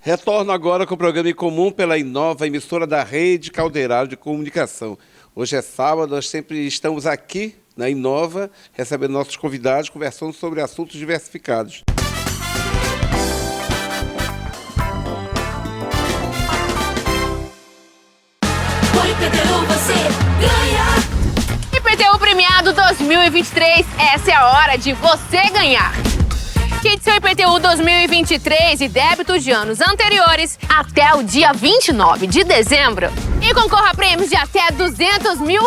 Retorno agora com o programa Em Comum pela Inova, emissora da Rede Caldeirão de Comunicação. Hoje é sábado, nós sempre estamos aqui na Inova, recebendo nossos convidados, conversando sobre assuntos diversificados. Com IPTU você ganha! IPTU Premiado 2023, essa é a hora de você ganhar! Quite seu IPTU 2023 e débitos de anos anteriores até o dia 29 de dezembro e concorra a prêmios de até R$200 mil.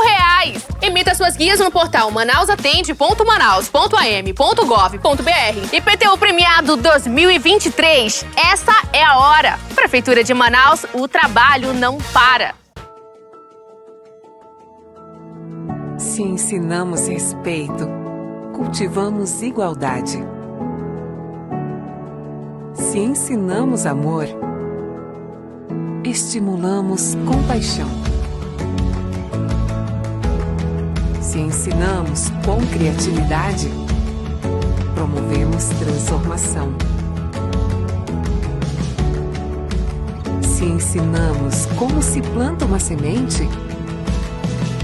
Emita suas guias no portal manausatende.manaus.am.gov.br. IPTU Premiado 2023, essa é a hora! Prefeitura de Manaus, o trabalho não para! Se ensinamos respeito, cultivamos igualdade. Se ensinamos amor, estimulamos compaixão. Se ensinamos com criatividade, promovemos transformação. Se ensinamos como se planta uma semente,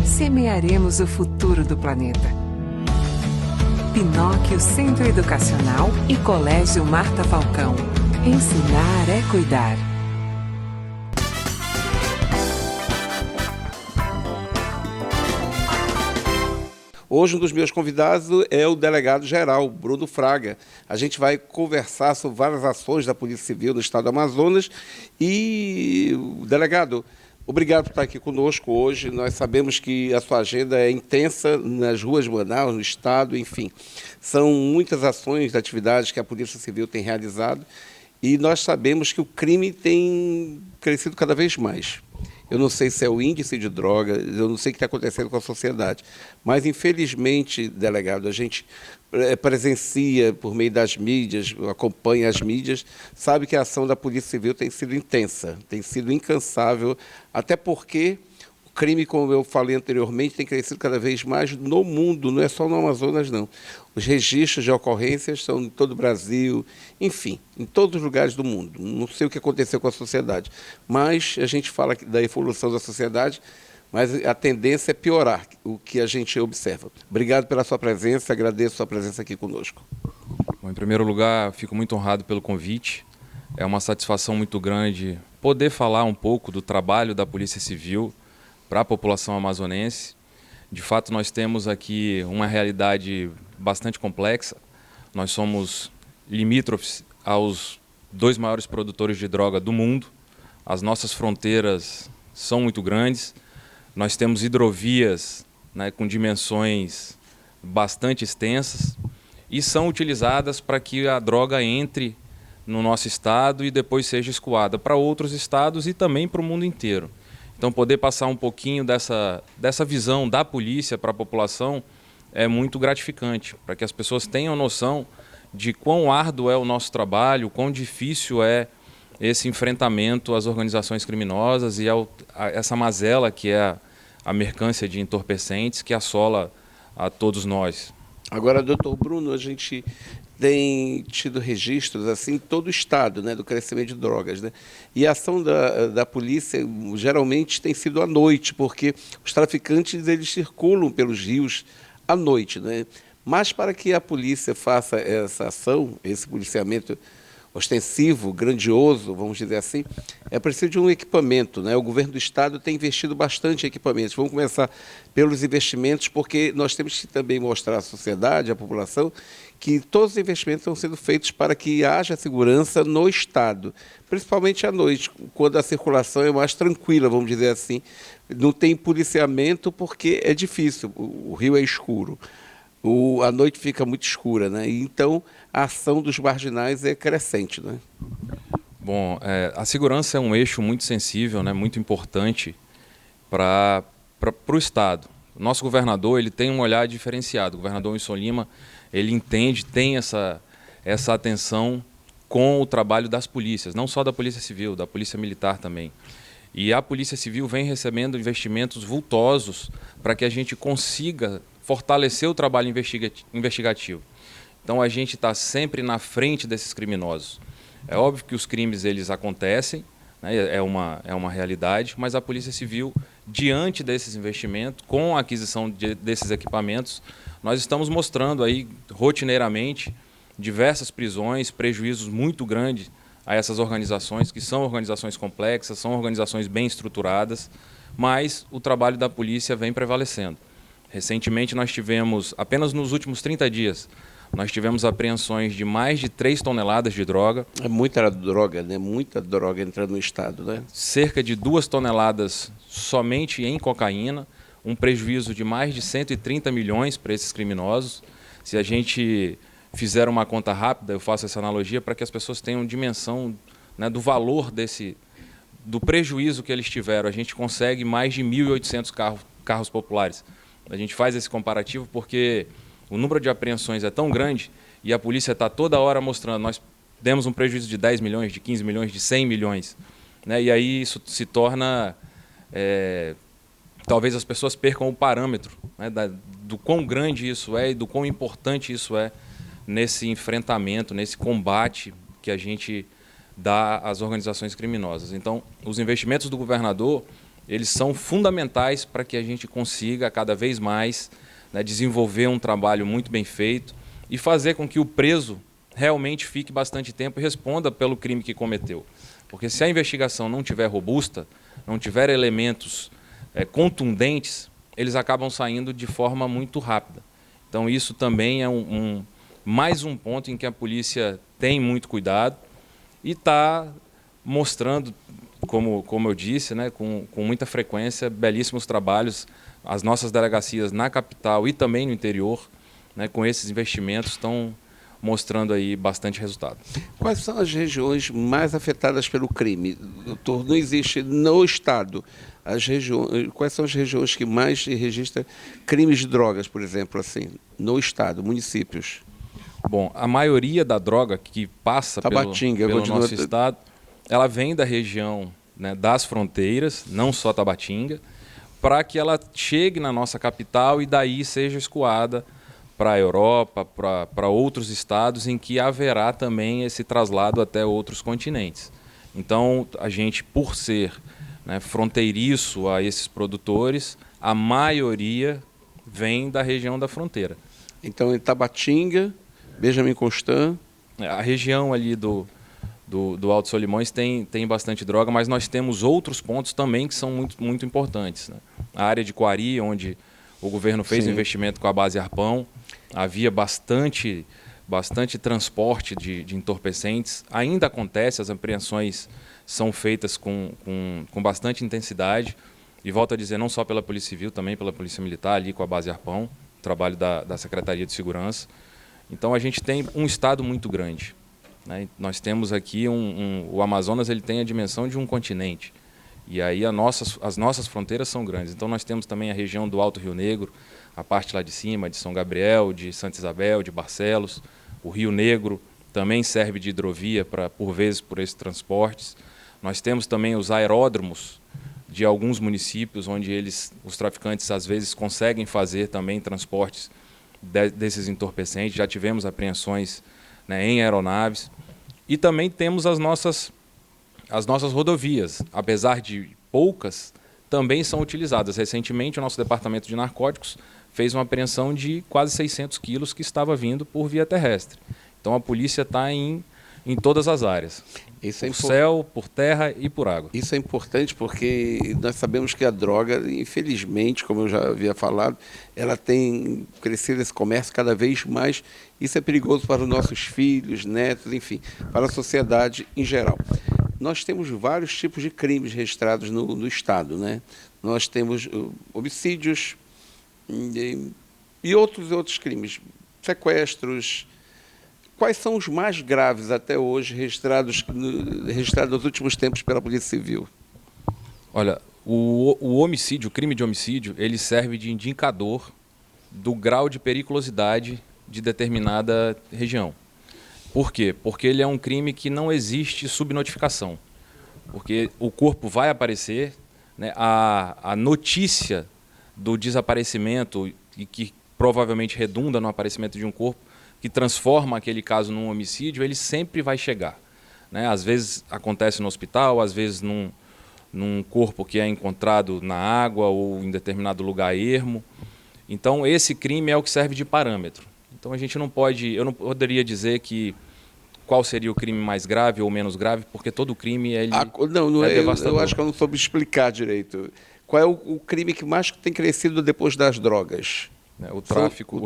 semearemos o futuro do planeta. Pinóquio Centro Educacional e Colégio Marta Falcão. Ensinar é cuidar. Hoje um dos meus convidados é o delegado-geral, Bruno Fraga. A gente vai conversar sobre várias ações da Polícia Civil no estado do Amazonas. E, delegado, obrigado por estar aqui conosco hoje. Nós sabemos que a sua agenda é intensa nas ruas de Manaus, no estado, enfim. São muitas ações, atividades que a Polícia Civil tem realizado e nós sabemos que o crime tem crescido cada vez mais. Eu não sei se é o índice de droga, eu não sei o que está acontecendo com a sociedade, mas infelizmente, delegado, a gente presencia por meio das mídias, acompanha as mídias, sabe que a ação da Polícia Civil tem sido intensa, tem sido incansável, até porque o crime, como eu falei anteriormente, tem crescido cada vez mais no mundo, não é só no Amazonas, não. Os registros de ocorrências são em todo o Brasil, enfim, em todos os lugares do mundo. Não sei o que aconteceu com a sociedade, mas a gente fala da evolução da sociedade, mas a tendência é piorar, o que a gente observa. Obrigado pela sua presença, agradeço a sua presença aqui conosco. Bom, em primeiro lugar, fico muito honrado pelo convite. É uma satisfação muito grande poder falar um pouco do trabalho da Polícia Civil para a população amazonense. De fato, nós temos aqui uma realidade bastante complexa. Nós somos limítrofes aos 2 maiores produtores de droga do mundo. As nossas fronteiras são muito grandes. Nós temos hidrovias, né, com dimensões bastante extensas e são utilizadas para que a droga entre no nosso estado e depois seja escoada para outros estados e também para o mundo inteiro. Então, poder passar um pouquinho dessa visão da polícia para a população é muito gratificante, para que as pessoas tenham noção de quão árduo é o nosso trabalho, quão difícil é esse enfrentamento às organizações criminosas e a essa mazela que é a mercância de entorpecentes que assola a todos nós. Agora, doutor Bruno, a gente tem tido registros assim em todo o estado, né, do crescimento de drogas, né? E a ação da polícia geralmente tem sido à noite, porque os traficantes eles circulam pelos rios à noite, né? Mas para que a polícia faça essa ação, esse policiamento ostensivo, grandioso, vamos dizer assim, é preciso de um equipamento, né? O governo do estado tem investido bastante em equipamentos. Vamos começar pelos investimentos, porque nós temos que também mostrar à sociedade, à população, que todos os investimentos estão sendo feitos para que haja segurança no estado, principalmente à noite, quando a circulação é mais tranquila, vamos dizer assim. Não tem policiamento porque é difícil, o rio é escuro. A noite fica muito escura, né? Então, a ação dos marginais é crescente, né? Bom, a segurança é um eixo muito sensível, né? Muito importante para o Estado. O nosso governador ele tem um olhar diferenciado. O governador Wilson Lima ele entende, tem essa atenção com o trabalho das polícias, não só da Polícia Civil, da Polícia Militar também. E a Polícia Civil vem recebendo investimentos vultosos para que a gente consiga fortalecer o trabalho investigativo. Então a gente está sempre na frente desses criminosos. É óbvio que os crimes eles acontecem, né, é uma realidade, mas a Polícia Civil, diante desses investimentos, com a aquisição desses equipamentos, nós estamos mostrando aí rotineiramente diversas prisões, prejuízos muito grandes a essas organizações, que são organizações complexas, são organizações bem estruturadas, mas o trabalho da polícia vem prevalecendo. Recentemente nós tivemos, apenas nos últimos 30 dias, nós tivemos apreensões de mais de 3 toneladas de droga. É muita droga, né? Muita droga entrando no estado, né? Cerca de 2 toneladas somente em cocaína, um prejuízo de mais de 130 milhões para esses criminosos. Se a gente fizer uma conta rápida, eu faço essa analogia para que as pessoas tenham dimensão, né, do valor do prejuízo que eles tiveram. A gente consegue mais de 1.800 carros populares. A gente faz esse comparativo porque o número de apreensões é tão grande e a polícia está toda hora mostrando, nós demos um prejuízo de 10 milhões, de 15 milhões, de 100 milhões. Né? E aí isso se torna... talvez as pessoas percam o parâmetro, né, do quão grande isso é e do quão importante isso é nesse enfrentamento, nesse combate que a gente dá às organizações criminosas. Então, os investimentos do governador, eles são fundamentais para que a gente consiga cada vez mais, né, desenvolver um trabalho muito bem feito e fazer com que o preso realmente fique bastante tempo e responda pelo crime que cometeu. Porque se a investigação não tiver robusta, não tiver elementos contundentes, eles acabam saindo de forma muito rápida. Então isso também é mais um ponto em que a polícia tem muito cuidado e está mostrando, como eu disse, né, com muita frequência, belíssimos trabalhos. As nossas delegacias na capital e também no interior, né, com esses investimentos, estão mostrando aí bastante resultado. Quais são as regiões mais afetadas pelo crime? Doutor, não existe no estado quais são as regiões que mais registram crimes de drogas, por exemplo, assim, no estado, municípios? Bom, a maioria da droga que passa pelo nosso estado, ela vem da região, né, das fronteiras, não só Tabatinga, para que ela chegue na nossa capital e daí seja escoada para a Europa, para outros estados em que haverá também esse traslado até outros continentes. Então, a gente, por ser, né, fronteiriço a esses produtores, a maioria vem da região da fronteira. Então, em Tabatinga, Benjamin Constant... A região ali do Alto Solimões tem bastante droga, mas nós temos outros pontos também que são muito, muito importantes, né? A área de Coari, onde o governo fez um investimento com a base Arpão, havia bastante transporte de entorpecentes. Ainda acontece, as apreensões são feitas com bastante intensidade. E volto a dizer, não só pela Polícia Civil, também pela Polícia Militar, ali com a base Arpão, trabalho da Secretaria de Segurança. Então a gente tem um estado muito grande, né? Nós temos aqui o Amazonas, ele tem a dimensão de um continente. E aí as nossas fronteiras são grandes. Então nós temos também a região do Alto Rio Negro, a parte lá de cima, de São Gabriel, de Santa Isabel, de Barcelos. O Rio Negro também serve de hidrovia, por vezes, por esses transportes. Nós temos também os aeródromos de alguns municípios, onde os traficantes, às vezes, conseguem fazer também transportes desses entorpecentes. Já tivemos apreensões, né, em aeronaves. E também temos as nossas rodovias, apesar de poucas, também são utilizadas. Recentemente, o nosso departamento de narcóticos fez uma apreensão de quase 600 quilos que estava vindo por via terrestre. Então, a polícia está em todas as áreas. Por céu, por terra e por água. Isso é importante porque nós sabemos que a droga, infelizmente, como eu já havia falado, ela tem crescido esse comércio cada vez mais. Isso é perigoso para os nossos filhos, netos, enfim, para a sociedade em geral. Nós temos vários tipos de crimes registrados no estado, né? Nós temos homicídios e outros crimes, sequestros. Quais são os mais graves até hoje registrados nos últimos tempos pela Polícia Civil? Olha, o homicídio, o crime de homicídio, ele serve de indicador do grau de periculosidade de determinada região. Por quê? Porque ele é um crime que não existe subnotificação. Porque o corpo vai aparecer, né, a notícia do desaparecimento, e que provavelmente redunda no aparecimento de um corpo, que transforma aquele caso num homicídio, ele sempre vai chegar. né? Às vezes acontece no hospital, às vezes num corpo que é encontrado na água ou em determinado lugar ermo. Então, esse crime é o que serve de parâmetro. Então, eu não poderia dizer qual seria o crime mais grave ou menos grave, porque todo crime Não é é, devastador. eu acho que eu não soube explicar direito. Qual é o crime que mais tem crescido depois das drogas? O tráfico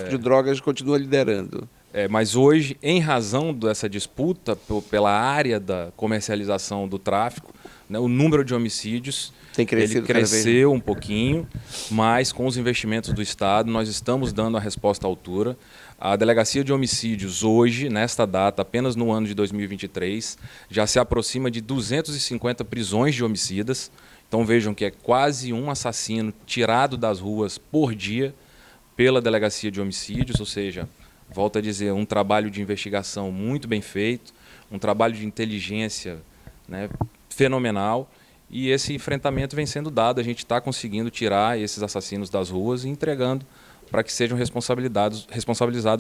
de drogas continua liderando. Mas hoje, em razão dessa disputa pela área da comercialização do tráfico, né, o número de homicídios ele cresceu um pouquinho, mas com os investimentos do Estado nós estamos dando a resposta à altura. A Delegacia de Homicídios hoje, nesta data, apenas no ano de 2023, já se aproxima de 250 prisões de homicidas. Então vejam que é quase um assassino tirado das ruas por dia pela Delegacia de Homicídios, ou seja, volto a dizer, um trabalho de investigação muito bem feito, um trabalho de inteligência, né, fenomenal, e esse enfrentamento vem sendo dado. A gente está conseguindo tirar esses assassinos das ruas e entregando para que sejam responsabilizados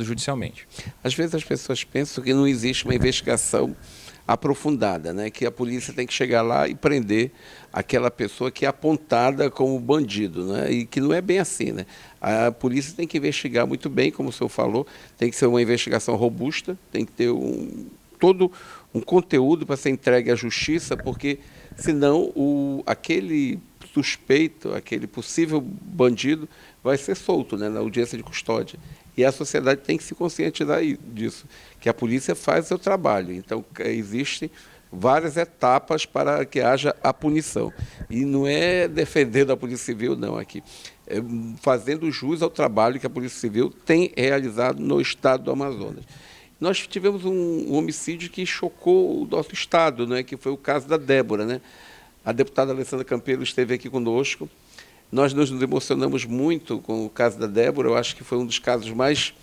judicialmente. Às vezes as pessoas pensam que não existe uma investigação aprofundada, né? Que a polícia tem que chegar lá e prender aquela pessoa que é apontada como bandido, né? E que não é bem assim, né? A polícia tem que investigar muito bem, como o senhor falou, tem que ser uma investigação robusta, tem que ter todo um conteúdo para ser entregue à justiça, porque senão aquele suspeito, aquele possível bandido vai ser solto, né, na audiência de custódia. E a sociedade tem que se conscientizar disso, que a polícia faz o seu trabalho. Então, existem várias etapas para que haja a punição. E não é defendendo a Polícia Civil, não, aqui. É fazendo jus ao trabalho que a Polícia Civil tem realizado no estado do Amazonas. Nós tivemos um homicídio que chocou o nosso estado, né, que foi o caso da Débora, né? A deputada Alessandra Campelo esteve aqui conosco. Nós nos emocionamos muito com o caso da Débora. Eu acho que foi um dos casos mais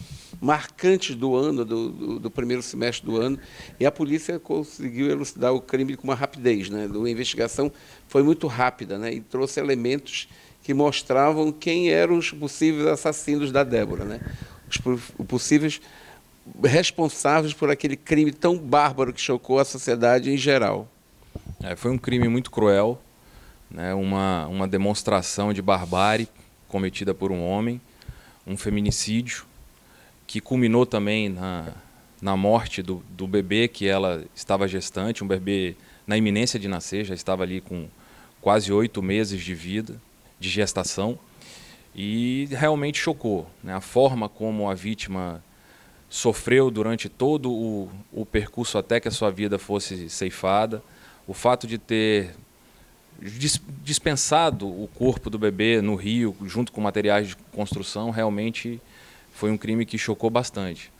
marcantes do ano, do primeiro semestre do ano. E a polícia conseguiu elucidar o crime com uma rapidez, né? A investigação foi muito rápida, né? E trouxe elementos que mostravam quem eram os possíveis assassinos da Débora, né? Os possíveis responsáveis por aquele crime tão bárbaro que chocou a sociedade em geral. Foi um crime muito cruel, né? Uma demonstração de barbárie cometida por um homem, um feminicídio que culminou também na morte do bebê que ela estava gestante, um bebê na iminência de nascer, já estava ali com quase 8 meses de vida, de gestação, e realmente chocou, né? A forma como a vítima sofreu durante todo o percurso até que a sua vida fosse ceifada, o fato de ter dispensado o corpo do bebê no rio, junto com materiais de construção, realmente foi um crime que chocou bastante,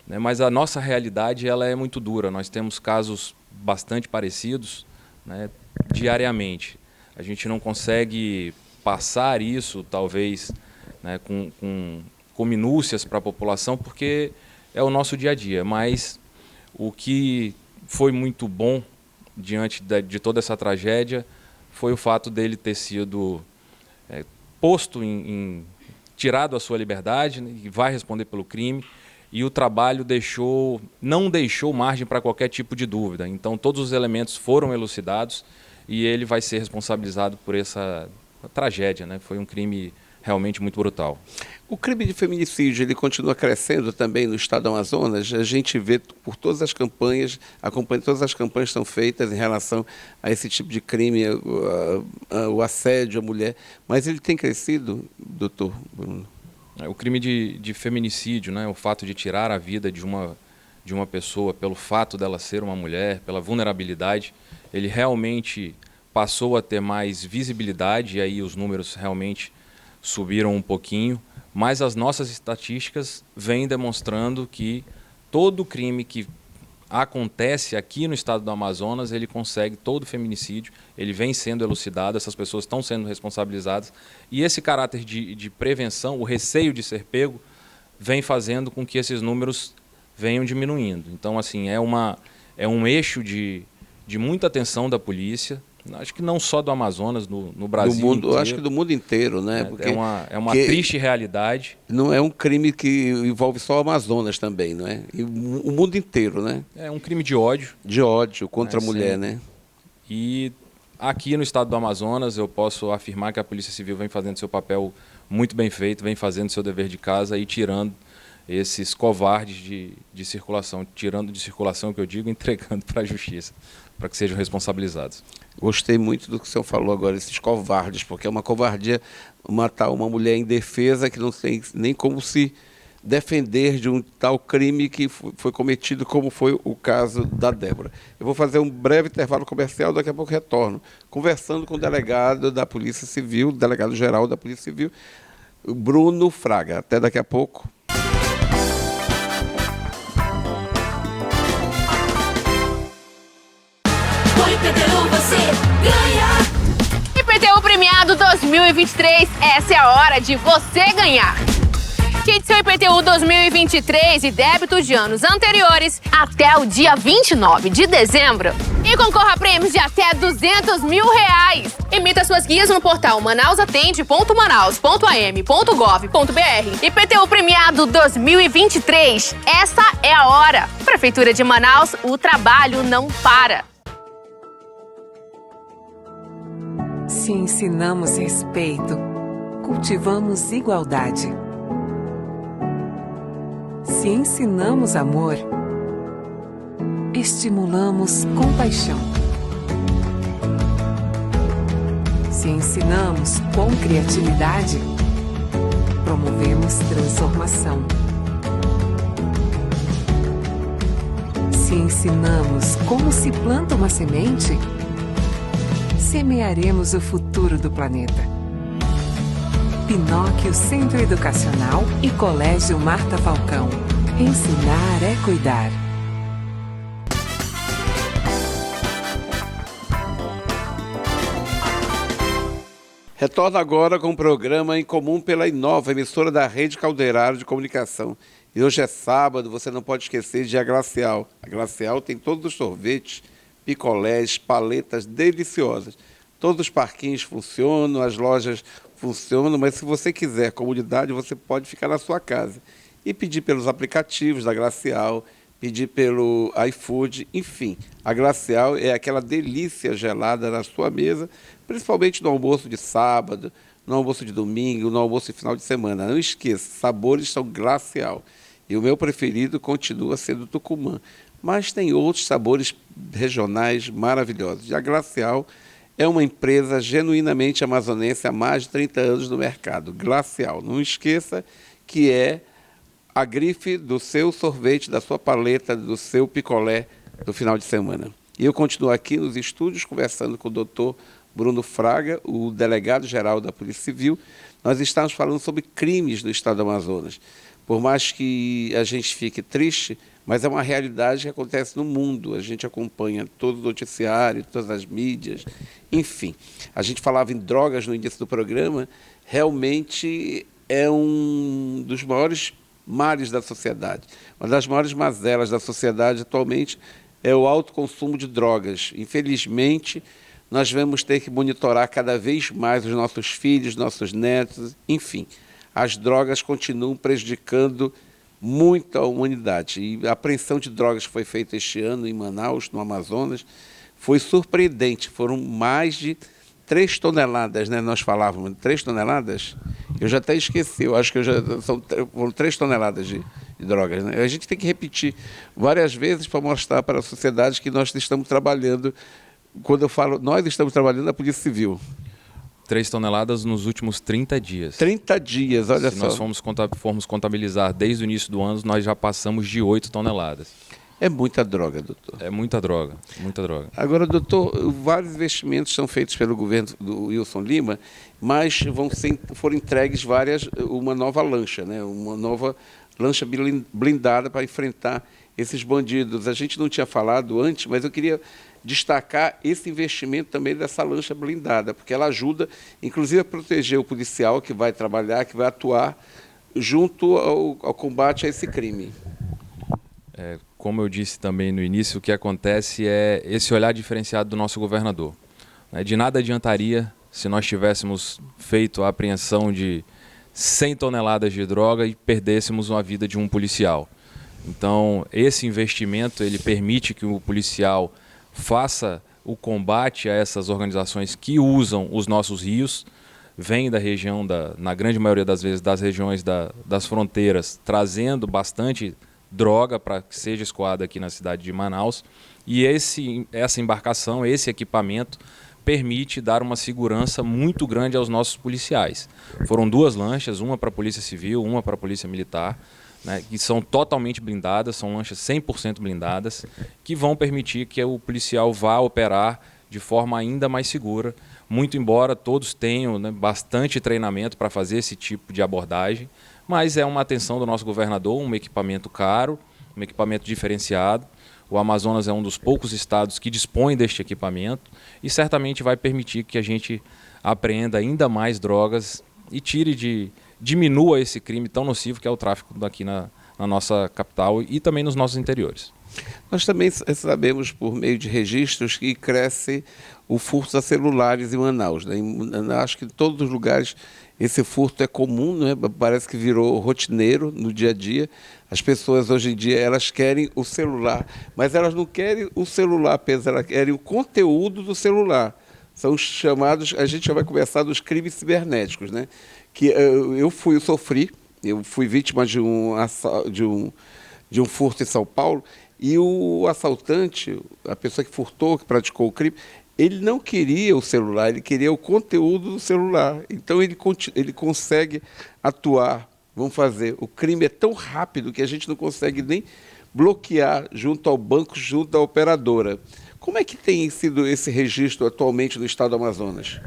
né? Mas a nossa realidade ela é muito dura, nós temos casos bastante parecidos, né, diariamente. A gente não consegue passar isso, talvez, né, com minúcias para a população, porque é o nosso dia a dia, mas o que foi muito bom diante de toda essa tragédia foi o fato dele ter sido posto tirado a sua liberdade, né, e vai responder pelo crime, e o trabalho não deixou margem para qualquer tipo de dúvida. Então todos os elementos foram elucidados e ele vai ser responsabilizado por essa tragédia, né? Foi um crime realmente muito brutal. O crime de feminicídio, ele continua crescendo também no estado do Amazonas. A gente vê por todas as campanhas, acompanha todas as campanhas que são feitas em relação a esse tipo de crime, o assédio à mulher. Mas ele tem crescido, doutor Bruno? O crime de feminicídio, né? O fato de tirar a vida de uma pessoa pelo fato dela ser uma mulher, pela vulnerabilidade, ele realmente passou a ter mais visibilidade, e aí os números realmente subiram um pouquinho, mas as nossas estatísticas vêm demonstrando que todo crime que acontece aqui no estado do Amazonas, todo feminicídio, ele vem sendo elucidado, essas pessoas estão sendo responsabilizadas, e esse caráter de prevenção, o receio de ser pego, vem fazendo com que esses números venham diminuindo. Então, assim, é um eixo de muita atenção da polícia, acho que não só do Amazonas, no Brasil do mundo, inteiro. acho que do mundo inteiro, né? Porque É uma triste realidade. não é um crime que envolve só o Amazonas também, não é? E o mundo inteiro, né? É um crime de ódio. De ódio contra a É, mulher, sim. né? E aqui no estado do Amazonas eu posso afirmar que a Polícia Civil vem fazendo seu papel muito bem feito, vem fazendo seu dever de casa e tirando esses covardes de circulação, tirando de circulação, que eu digo, entregando para a justiça, para que sejam responsabilizados. Gostei muito do que o senhor falou agora, esses covardes, porque é uma covardia matar uma mulher indefesa que não tem nem como se defender de um tal crime que foi cometido, como foi o caso da Débora. Eu vou fazer um breve intervalo comercial, daqui a pouco retorno, conversando com o delegado da Polícia Civil, delegado-geral da Polícia Civil, Bruno Fraga. Até daqui a pouco. Com IPTU você ganha. IPTU Premiado 2023, essa é a hora de você ganhar. Quite seu IPTU 2023 e débito de anos anteriores até o dia 29 de dezembro. E concorra a prêmios de até R$200 mil. Emita suas guias no portal manausatende.manaus.am.gov.br. IPTU Premiado 2023, essa é a hora. Prefeitura de Manaus, o trabalho não para. Se ensinamos respeito, cultivamos igualdade. Se ensinamos amor, estimulamos compaixão. Se ensinamos com criatividade, promovemos transformação. Se ensinamos como se planta uma semente, semearemos o futuro do planeta. Pinóquio Centro Educacional e Colégio Marta Falcão. Ensinar é cuidar. Retorno agora com o programa Em Comum pela Inova, emissora da Rede Caldeirado de Comunicação. E hoje é sábado, você não pode esquecer de A Glacial. A Glacial tem todos os sorvetes, picolés, paletas deliciosas. Todos os parquinhos funcionam, as lojas funcionam, mas se você quiser comodidade, você pode ficar na sua casa e pedir pelos aplicativos da Glacial, pedir pelo iFood, enfim. A Glacial é aquela delícia gelada na sua mesa, principalmente no almoço de sábado, no almoço de domingo, no almoço de final de semana. Não esqueça, sabores são Glacial. E o meu preferido continua sendo Tucumã, mas tem outros sabores regionais maravilhosos. E a Glacial é uma empresa genuinamente amazonense há mais de 30 anos no mercado. Glacial. Não esqueça que é a grife do seu sorvete, da sua paleta, do seu picolé do final de semana. E eu continuo aqui nos estúdios conversando com o doutor Bruno Fraga, o delegado-geral da Polícia Civil. Nós estamos falando sobre crimes do estado do Amazonas. Por mais que a gente fique triste, mas é uma realidade que acontece no mundo. A gente acompanha todo o noticiário, todas as mídias, enfim. A gente falava em drogas no início do programa, realmente é um dos maiores males da sociedade. Uma das maiores mazelas da sociedade atualmente é o alto consumo de drogas. Infelizmente, nós vamos ter que monitorar cada vez mais os nossos filhos, nossos netos, enfim. As drogas continuam prejudicando muito a humanidade. E a apreensão de drogas que foi feita este ano em Manaus, no Amazonas, foi surpreendente. Foram mais de 3 toneladas, né? Nós falávamos, 3 toneladas? Eu já até esqueci, eu acho que foram 3 toneladas de drogas. Né? A gente tem que repetir várias vezes para mostrar para a sociedade que nós estamos trabalhando. Quando eu falo, nós estamos trabalhando na Polícia Civil. 3 toneladas nos últimos 30 dias. 30 dias, olha só. Se nós formos contabilizar desde o início do ano, nós já passamos de 8 toneladas. É muita droga, doutor. É muita droga, muita droga. Agora, doutor, vários investimentos são feitos pelo governo do Wilson Lima, mas foram entregues uma nova lancha, né? Uma nova lancha blindada para enfrentar esses bandidos. A gente não tinha falado antes, mas eu queria destacar esse investimento também dessa lancha blindada, porque ela ajuda, inclusive, a proteger o policial que vai trabalhar, que vai atuar junto ao combate a esse crime. Como eu disse também no início, o que acontece é esse olhar diferenciado do nosso governador. né? De nada adiantaria se nós tivéssemos feito a apreensão de 100 toneladas de droga e perdêssemos a vida de um policial. Então, esse investimento ele permite que o policial faça o combate a essas organizações que usam os nossos rios, vêm da região, na grande maioria das vezes, das regiões das fronteiras, trazendo bastante droga para que seja escoada aqui na cidade de Manaus. E essa embarcação, esse equipamento, permite dar uma segurança muito grande aos nossos policiais. Foram 2 lanchas, uma para a Polícia Civil, uma para a Polícia Militar, né, que são totalmente blindadas, são lanchas 100% blindadas, que vão permitir que o policial vá operar de forma ainda mais segura, muito embora todos tenham, né, bastante treinamento para fazer esse tipo de abordagem, mas é uma atenção do nosso governador, um equipamento caro, um equipamento diferenciado. O Amazonas é um dos poucos estados que dispõe deste equipamento e certamente vai permitir que a gente apreenda ainda mais drogas e diminua esse crime tão nocivo que é o tráfico daqui na nossa capital e também nos nossos interiores. Nós também sabemos, por meio de registros, que cresce o furto a celulares em Manaus, né? Acho que em todos os lugares esse furto é comum, né? Parece que virou rotineiro no dia a dia. As pessoas hoje em dia elas querem o celular, mas elas não querem o celular apenas, elas querem o conteúdo do celular. São os chamados, a gente já vai conversar dos crimes cibernéticos, né? Que eu fui vítima de um furto em São Paulo, e o assaltante, a pessoa que furtou, que praticou o crime, ele não queria o celular, ele queria o conteúdo do celular. Então ele consegue atuar, o crime é tão rápido que a gente não consegue nem bloquear junto ao banco, junto à operadora. Como é que tem sido esse registro atualmente no estado do Amazonas?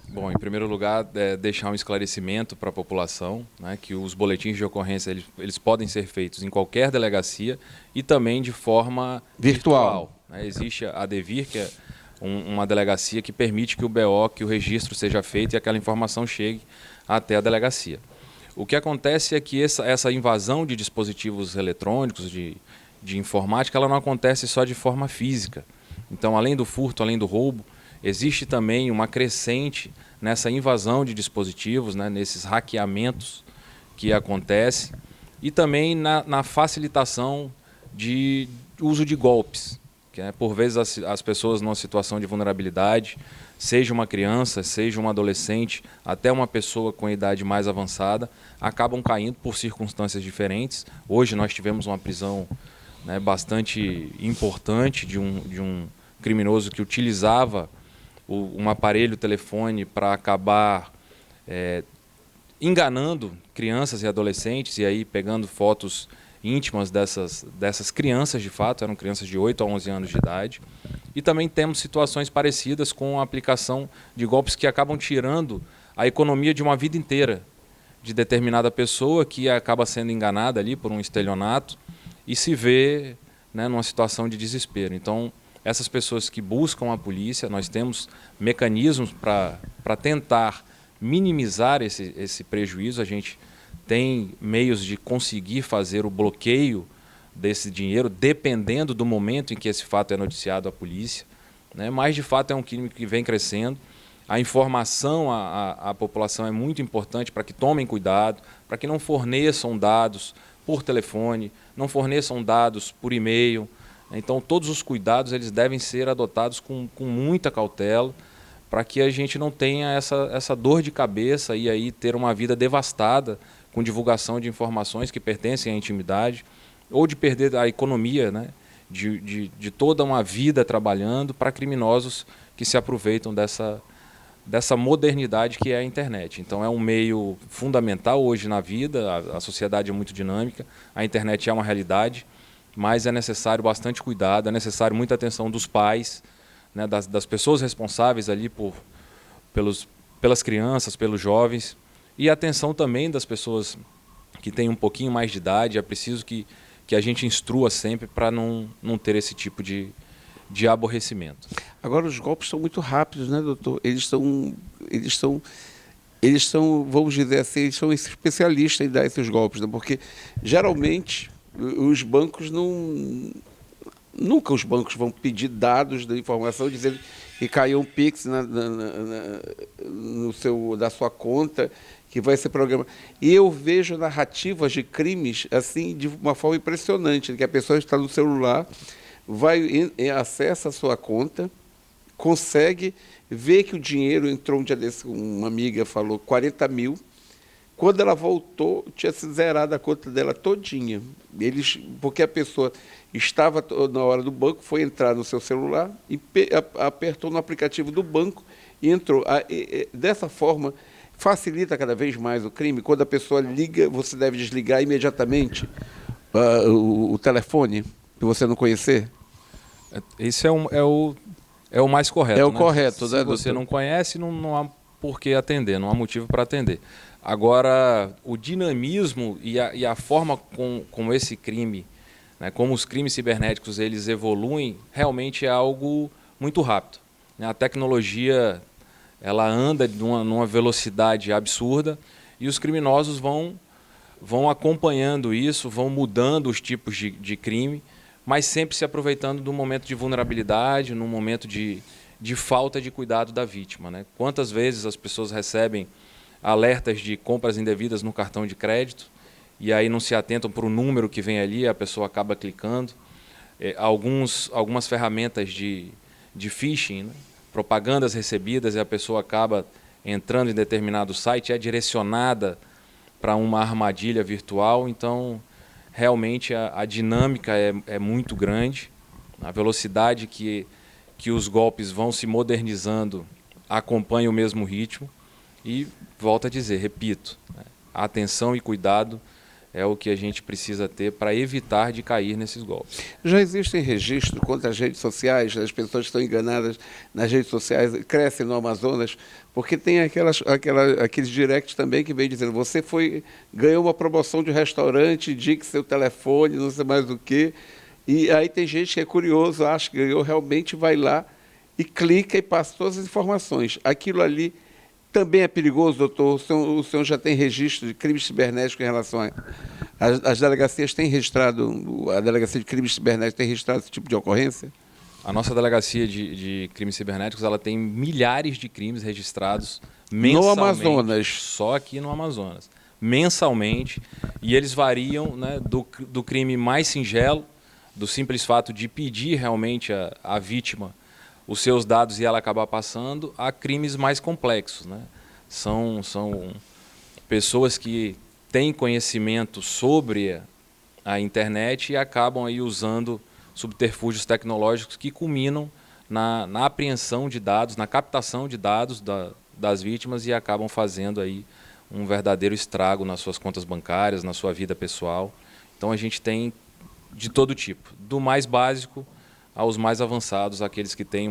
Bom, em primeiro lugar, deixar um esclarecimento para a população, né, que os boletins de ocorrência eles podem ser feitos em qualquer delegacia e também de forma virtual. Né? Existe a Devir, que é uma delegacia que permite que o registro seja feito e aquela informação chegue até a delegacia. O que acontece é que essa invasão de dispositivos eletrônicos, de informática, ela não acontece só de forma física. Então, além do furto, além do roubo, existe também uma crescente nessa invasão de dispositivos, né, nesses hackeamentos que acontecem, e também na facilitação de uso de golpes. Que, por vezes as pessoas numa situação de vulnerabilidade, seja uma criança, seja um adolescente, até uma pessoa com idade mais avançada, acabam caindo por circunstâncias diferentes. Hoje nós tivemos uma prisão, né, bastante importante de um criminoso que utilizava um aparelho telefone para acabar enganando crianças e adolescentes e aí pegando fotos íntimas dessas crianças, de fato, eram crianças de 8 a 11 anos de idade. E também temos situações parecidas com a aplicação de golpes que acabam tirando a economia de uma vida inteira de determinada pessoa que acaba sendo enganada ali por um estelionato e se vê, né, numa situação de desespero. Então, essas pessoas que buscam a polícia, nós temos mecanismos para tentar minimizar esse prejuízo. A gente tem meios de conseguir fazer o bloqueio desse dinheiro, dependendo do momento em que esse fato é noticiado à polícia, né? Mas, de fato, é um crime que vem crescendo. A informação à população é muito importante para que tomem cuidado, para que não forneçam dados por telefone, não forneçam dados por e-mail. Então, todos os cuidados eles devem ser adotados com muita cautela, para que a gente não tenha essa dor de cabeça e aí ter uma vida devastada com divulgação de informações que pertencem à intimidade, ou de perder a economia, né, de toda uma vida trabalhando para criminosos que se aproveitam dessa modernidade que é a internet. Então é um meio fundamental hoje na vida, a sociedade é muito dinâmica, a internet é uma realidade, mas é necessário bastante cuidado, é necessário muita atenção dos pais, né, das pessoas responsáveis ali pelas crianças, pelos jovens, e a atenção também das pessoas que têm um pouquinho mais de idade. É preciso que a gente instrua sempre para não ter esse tipo de aborrecimento. Agora, os golpes são muito rápidos, né, doutor? Eles são, vamos dizer assim, eles são especialistas em dar esses golpes, né? Porque, geralmente, os bancos nunca os bancos vão pedir dados da informação dizendo e caiu um Pix da sua conta, que vai ser programa. E eu vejo narrativas de crimes assim de uma forma impressionante, que a pessoa está no celular, acessa a sua conta, consegue ver que o dinheiro entrou um dia desse, uma amiga falou 40 mil. Quando ela voltou, tinha se zerado a conta dela todinha. Porque a pessoa estava na hora do banco, foi entrar no seu celular e apertou no aplicativo do banco e entrou. Dessa forma, facilita cada vez mais o crime. Quando a pessoa liga, você deve desligar imediatamente o telefone, que você não conhecer. Esse é o mais correto. É o né? correto, Se né, você doutor? não conhece, não há por que atender, não há motivo para atender. Agora, o dinamismo e a forma como esse crime, né, como os crimes cibernéticos eles evoluem, realmente é algo muito rápido. A tecnologia ela anda numa velocidade absurda e os criminosos vão acompanhando isso, vão mudando os tipos de crime, mas sempre se aproveitando do momento de vulnerabilidade, num momento de falta de cuidado da vítima. Né? Quantas vezes as pessoas recebem alertas de compras indevidas no cartão de crédito e aí não se atentam para o número que vem ali, a pessoa acaba clicando. Algumas ferramentas de phishing, né? Propagandas recebidas e a pessoa acaba entrando em determinado site, é direcionada para uma armadilha virtual. Então, realmente a dinâmica é muito grande, a velocidade que os golpes vão se modernizando acompanha o mesmo ritmo. E volto a dizer, repito, atenção e cuidado é o que a gente precisa ter para evitar de cair nesses golpes. Já existem registros contra as redes sociais, as pessoas que estão enganadas nas redes sociais, crescem no Amazonas, porque tem aqueles directs também que vem dizendo, você ganhou uma promoção de restaurante, indique seu telefone, não sei mais o quê. E aí tem gente que é curioso, acha que ganhou, realmente vai lá e clica e passa todas as informações. Aquilo ali também é perigoso, doutor? O senhor já tem registro de crimes cibernéticos em relação a... As delegacias têm registrado, a Delegacia de Crimes Cibernéticos tem registrado esse tipo de ocorrência? A nossa Delegacia de Crimes Cibernéticos ela tem milhares de crimes registrados mensalmente. No Amazonas? Só aqui no Amazonas. Mensalmente. E eles variam, né, do crime mais singelo, do simples fato de pedir realmente à vítima os seus dados e ela acabar passando, a crimes mais complexos. Né? São pessoas que têm conhecimento sobre a internet e acabam aí usando subterfúgios tecnológicos que culminam na apreensão de dados, na captação de dados das vítimas e acabam fazendo aí um verdadeiro estrago nas suas contas bancárias, na sua vida pessoal. Então a gente tem de todo tipo, do mais básico aos mais avançados, aqueles que têm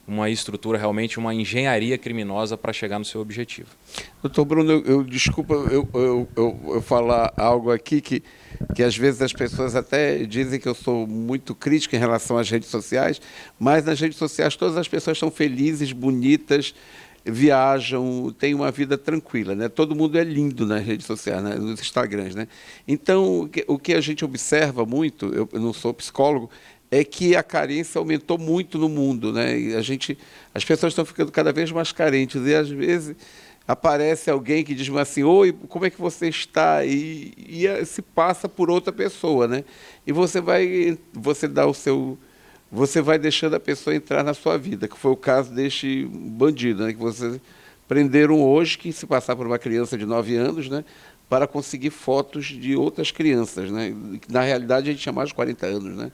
uma estrutura, realmente uma engenharia criminosa para chegar no seu objetivo. Doutor Bruno, desculpa eu falar algo aqui que às vezes as pessoas até dizem que eu sou muito crítico em relação às redes sociais, mas nas redes sociais todas as pessoas são felizes, bonitas, viajam, têm uma vida tranquila, né? Todo mundo é lindo nas redes sociais, né? Nos Instagrams, né? Então, o que a gente observa muito, eu não sou psicólogo, é que a carência aumentou muito no mundo, né? E as pessoas estão ficando cada vez mais carentes e às vezes aparece alguém que diz assim, oi, como é que você está? E se passa por outra pessoa, né? E você vai deixando a pessoa entrar na sua vida, que foi o caso deste bandido, né? Que vocês prenderam hoje, que se passar por uma criança de 9 anos, né? Para conseguir fotos de outras crianças, né? Na realidade a gente tinha mais de 40 anos, né?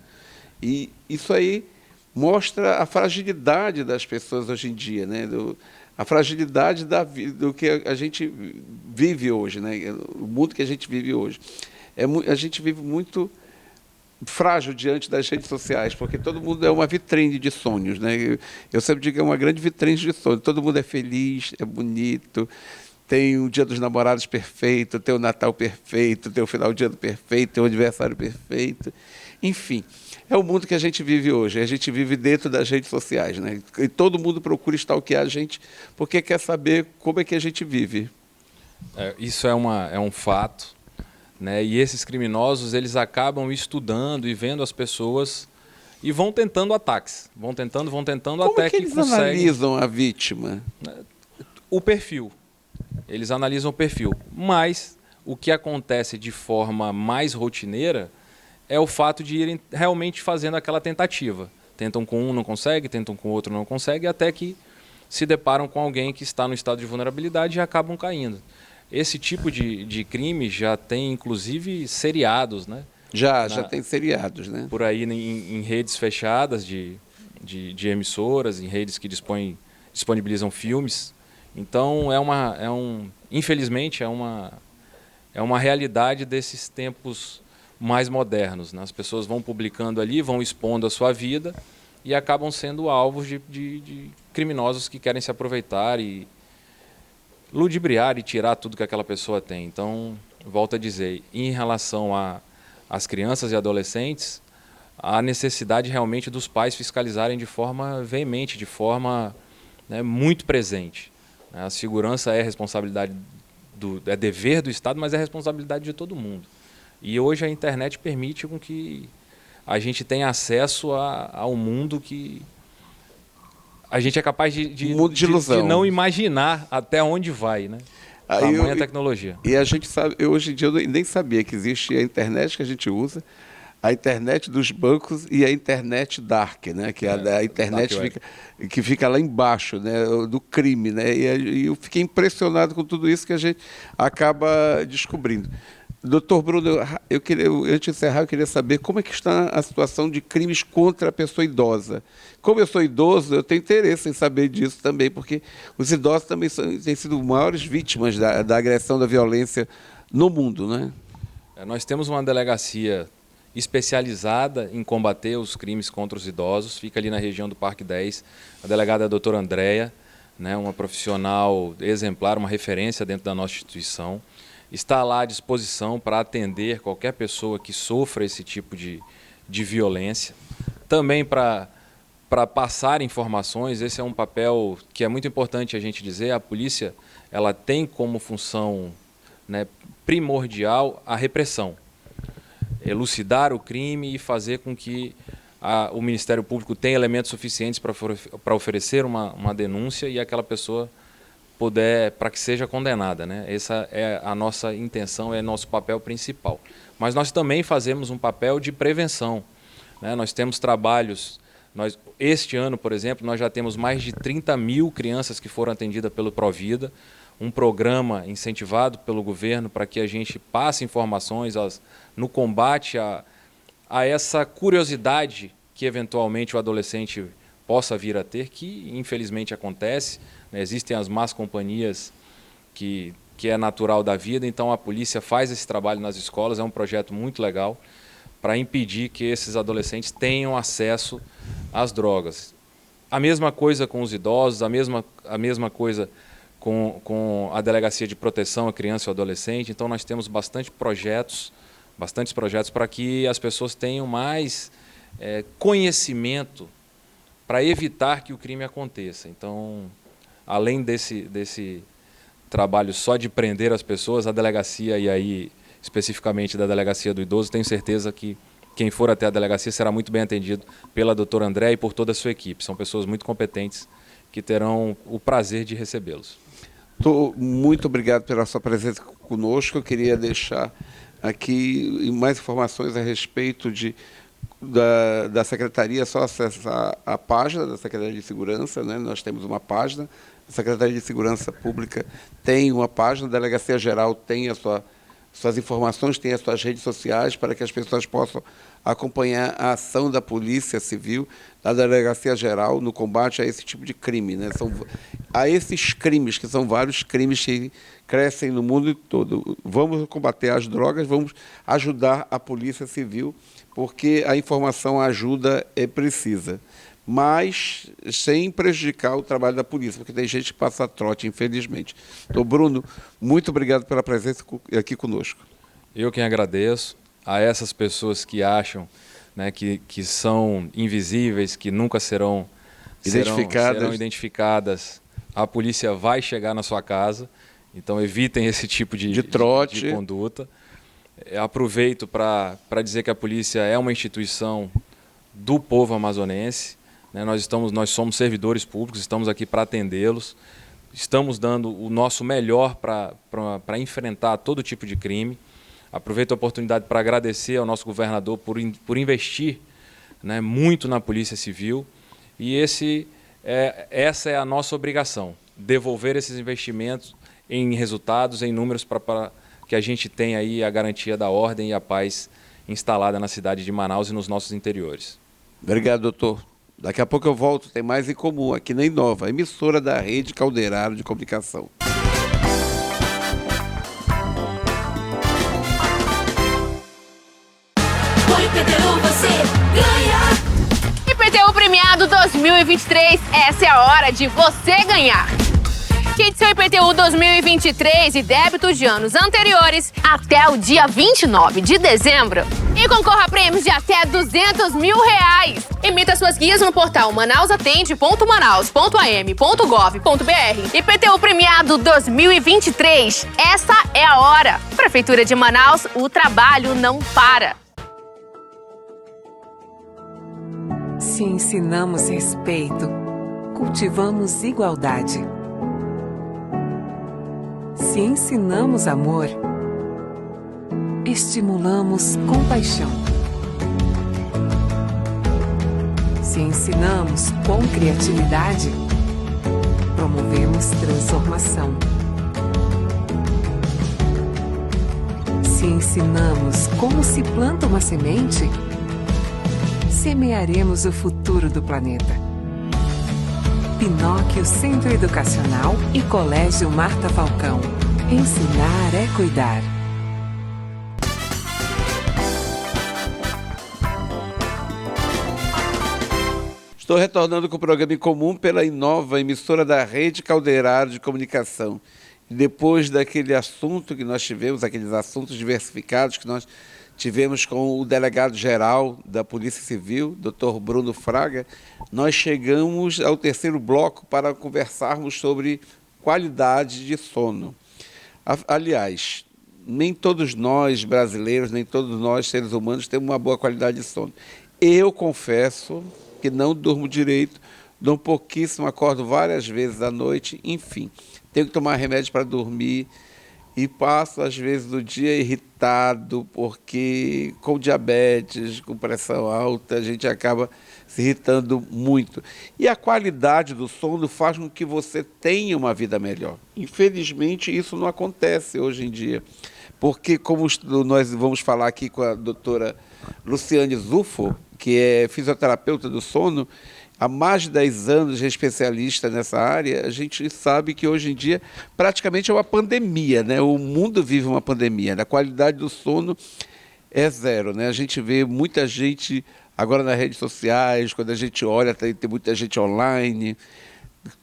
E isso aí mostra a fragilidade das pessoas hoje em dia, né? A fragilidade do que a gente vive hoje, né? O mundo que a gente vive hoje. A gente vive muito frágil diante das redes sociais, porque todo mundo é uma vitrine de sonhos, né? Eu sempre digo que é uma grande vitrine de sonhos. Todo mundo é feliz, é bonito, tem o Dia dos Namorados perfeito, tem o Natal perfeito, tem o final de ano perfeito, tem o aniversário perfeito. Enfim, é o mundo que a gente vive hoje. A gente vive dentro das redes sociais, né? E todo mundo procura stalkear a gente porque quer saber como é que a gente vive. Isso é um fato, né? E esses criminosos eles acabam estudando e vendo as pessoas e vão tentando ataques. Vão tentando Como até que que eles conseguem analisam a vítima? o perfil. Eles analisam o perfil. Mas o que acontece de forma mais rotineira é o fato de irem realmente fazendo aquela tentativa. Tentam com um, não consegue, tentam com o outro, não consegue, até que se deparam com alguém que está no estado de vulnerabilidade e acabam caindo. Esse tipo de crime já tem, inclusive, seriados, né? Já tem seriados, né? Por aí em redes fechadas de emissoras, em redes que disponibilizam filmes. Então, infelizmente, é uma realidade desses tempos mais modernos, né? As pessoas vão publicando ali, vão expondo a sua vida e acabam sendo alvos de criminosos que querem se aproveitar e ludibriar e tirar tudo que aquela pessoa tem. Então, volto a dizer, em relação às crianças e adolescentes, a necessidade realmente dos pais fiscalizarem de forma veemente, de forma, né, muito presente. A segurança é responsabilidade é dever do Estado, mas é responsabilidade de todo mundo. E hoje a internet permite com que a gente tenha acesso ao mundo que a gente é capaz de não imaginar até onde vai, né? Tamanha tecnologia. E a gente sabe, hoje em dia eu nem sabia que existe a internet que a gente usa, a internet dos bancos e a internet dark, né? Que a internet que fica lá embaixo, né? Do crime, né? E eu fiquei impressionado com tudo isso que a gente acaba descobrindo. Doutor Bruno, antes de encerrar, eu queria saber como é que está a situação de crimes contra a pessoa idosa. Como eu sou idoso, eu tenho interesse em saber disso também, porque os idosos também têm sido maiores vítimas da agressão, da violência no mundo, né? Nós temos uma delegacia especializada em combater os crimes contra os idosos, fica ali na região do Parque 10. A delegada é a doutora Andréia, né, uma profissional exemplar, uma referência dentro da nossa instituição. Está lá à disposição para atender qualquer pessoa que sofra esse tipo de violência. Também para passar informações, esse é um papel que é muito importante a gente dizer, a polícia ela tem como função, né, primordial a repressão. Elucidar o crime e fazer com que o Ministério Público tenha elementos suficientes para oferecer uma denúncia e aquela pessoa para que seja condenada, né? Essa é a nossa intenção, é nosso papel principal. Mas nós também fazemos um papel de prevenção, né? Nós temos trabalhos, este ano, por exemplo, nós já temos mais de 30 mil crianças que foram atendidas pelo Provida, um programa incentivado pelo governo para que a gente passe informações no combate a essa curiosidade que eventualmente o adolescente possa vir a ter, que infelizmente acontece, né? Existem as más companhias que é natural da vida, então a polícia faz esse trabalho nas escolas, é um projeto muito legal para impedir que esses adolescentes tenham acesso às drogas. A mesma coisa com os idosos, a mesma coisa com a Delegacia de Proteção à Criança e ao Adolescente. Então nós temos bastantes projetos para que as pessoas tenham mais conhecimento para evitar que o crime aconteça. Então, além desse trabalho só de prender as pessoas, a delegacia, e aí especificamente da Delegacia do Idoso, tenho certeza que quem for até a delegacia será muito bem atendido pela doutora André e por toda a sua equipe. São pessoas muito competentes que terão o prazer de recebê-los. Muito obrigado pela sua presença conosco. Eu queria deixar aqui mais informações a respeito da Secretaria, só acessar a página da Secretaria de Segurança, né? Nós temos uma página, a Secretaria de Segurança Pública tem uma página, a Delegacia Geral tem suas informações, tem as suas redes sociais para que as pessoas possam acompanhar a ação da Polícia Civil, da Delegacia Geral, no combate a esse tipo de crime, né? A esses crimes, que são vários crimes que crescem no mundo todo. Vamos combater as drogas, vamos ajudar a Polícia Civil, porque a informação, a ajuda é precisa, mas sem prejudicar o trabalho da polícia, porque tem gente que passa trote, infelizmente. Então, Bruno, muito obrigado pela presença aqui conosco. Eu quem agradeço a essas pessoas que acham, né, que são invisíveis, que nunca serão identificadas. A polícia vai chegar na sua casa, então evitem esse tipo de conduta. Aproveito para dizer que a polícia é uma instituição do povo amazonense, né? Nós somos servidores públicos, estamos aqui para atendê-los, estamos dando o nosso melhor para enfrentar todo tipo de crime. Aproveito a oportunidade para agradecer ao nosso governador por investir, né, muito na Polícia Civil, e essa é a nossa obrigação, devolver esses investimentos em resultados, em números, para que a gente tenha aí a garantia da ordem e a paz instalada na cidade de Manaus e nos nossos interiores. Obrigado, doutor. Daqui a pouco eu volto, tem mais em comum aqui na Inova, emissora da Rede Caldeirado de Comunicação. Com IPTU você ganha. IPTU Premiado 2023, essa é a hora de você ganhar. Quite seu IPTU 2023 e débitos de anos anteriores até o dia 29 de dezembro. E concorra a prêmios de até R$200 mil. Emita suas guias no portal manausatende.manaus.am.gov.br. IPTU Premiado 2023, essa é a hora. Prefeitura de Manaus, o trabalho não para. Se ensinamos respeito, cultivamos igualdade. Se ensinamos amor, estimulamos compaixão. Se ensinamos com criatividade, promovemos transformação. Se ensinamos como se planta uma semente, semearemos o futuro do planeta. Pinóquio Centro Educacional e Colégio Marta Falcão. Ensinar é cuidar. Estou retornando com o programa em comum pela Inova, emissora da Rede Caldeirado de Comunicação. E depois daquele assunto que nós tivemos, aqueles assuntos diversificados que nós tivemos com o delegado-geral da Polícia Civil, Dr. Bruno Fraga, nós chegamos ao terceiro bloco para conversarmos sobre qualidade de sono. Aliás, nem todos nós brasileiros, nem todos nós seres humanos temos uma boa qualidade de sono. Eu confesso que não durmo direito, durmo pouquíssimo, acordo várias vezes à noite, enfim, tenho que tomar remédio para dormir. E passo, às vezes, o dia irritado, porque com diabetes, com pressão alta, a gente acaba se irritando muito. E a qualidade do sono faz com que você tenha uma vida melhor. Infelizmente, isso não acontece hoje em dia. Porque, como nós vamos falar aqui com a doutora Luciane Zufo, que é fisioterapeuta do sono, há mais de 10 anos é especialista nessa área, a gente sabe que hoje em dia praticamente é uma pandemia, né? O mundo vive uma pandemia, né? A qualidade do sono é zero, né? A gente vê muita gente agora nas redes sociais, quando a gente olha, tem muita gente online,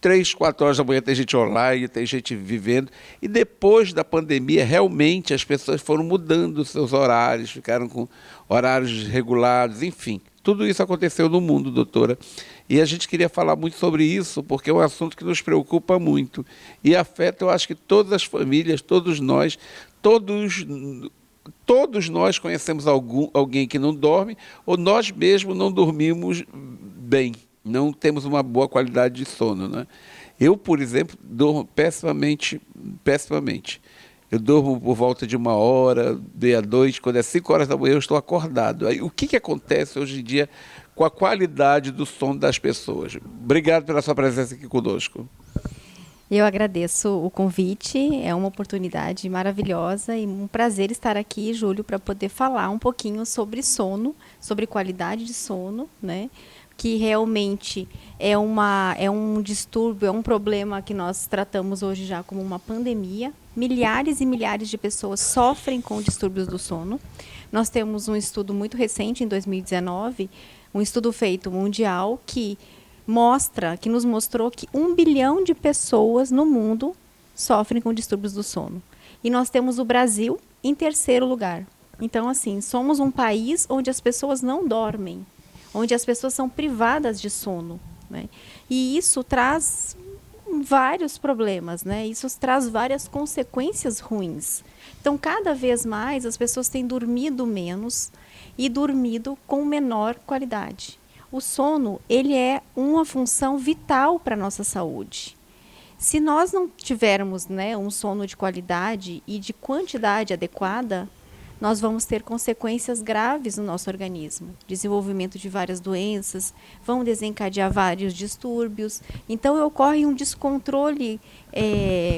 3, 4 horas da manhã tem gente online, tem gente vivendo, e depois da pandemia realmente as pessoas foram mudando seus horários, ficaram com horários regulados, enfim. Tudo isso aconteceu no mundo, doutora. E a gente queria falar muito sobre isso, porque é um assunto que nos preocupa muito. E afeta, eu acho que todas as famílias, todos nós conhecemos alguém que não dorme, ou nós mesmos não dormimos bem, não temos uma boa qualidade de sono, né? Eu, por exemplo, durmo pessimamente. Eu durmo por volta de 1h, meia-noite, quando é 5 horas da manhã eu estou acordado. Aí, o que acontece hoje em dia com a qualidade do sono das pessoas? Obrigado pela sua presença aqui conosco. Eu agradeço o convite, é uma oportunidade maravilhosa e um prazer estar aqui, Júlio, para poder falar um pouquinho sobre sono, sobre qualidade de sono, né? Que realmente é um distúrbio, é um problema que nós tratamos hoje já como uma pandemia. Milhares e milhares de pessoas sofrem com distúrbios do sono. Nós temos um estudo muito recente, em 2019, um estudo feito mundial que nos mostrou que 1 bilhão de pessoas no mundo sofrem com distúrbios do sono. E nós temos o Brasil em terceiro lugar. Então, assim, somos um país onde as pessoas não dormem, onde as pessoas são privadas de sono, né? E isso traz vários problemas, né? Isso traz várias consequências ruins. Então, cada vez mais, as pessoas têm dormido menos e dormido com menor qualidade. O sono, ele é uma função vital para a nossa saúde. Se nós não tivermos, né, um sono de qualidade e de quantidade adequada, nós vamos ter consequências graves no nosso organismo. Desenvolvimento de várias doenças, vão desencadear vários distúrbios. Então, ocorre um descontrole